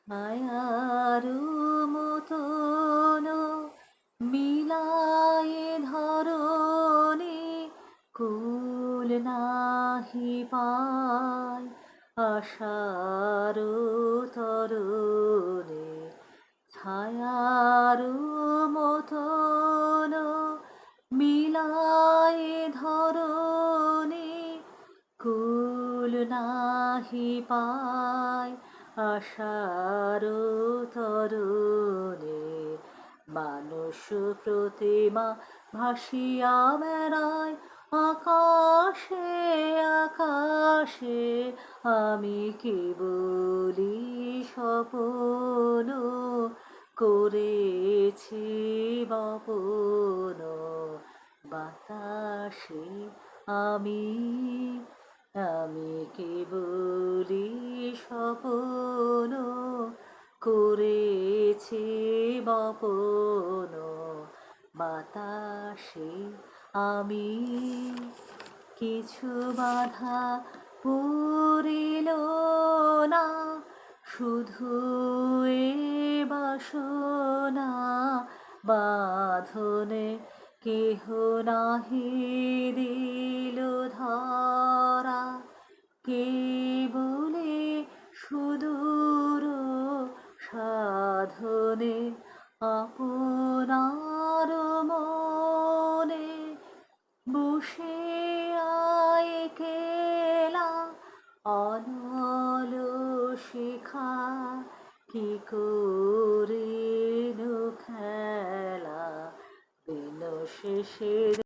মায়ার মতন মিলায়ে ধরণী কুল নাহি পায় আশার তরণে ছায়ার মতন মিলায়ে ধরণী কুল নাহি পায় আশার তরণে মানুষ প্রতিমা ভাসিয়া বেড়ায় আকাশে আকাশে আমি কি বলি স্বপন করেছি বপন বাতাসে আমি আমি কেবলি স্বপন করেছি বপন বাতাসে আমি কিছু বাধা পড়িল না শুধু এ বাসনা বাঁধনে কেহ নাহি দিল ধরা কে বলে সুদূর সাধনে আপনার মনে বসে আয় কেলা অনল শিখা কি করে খেলা দিন শেষে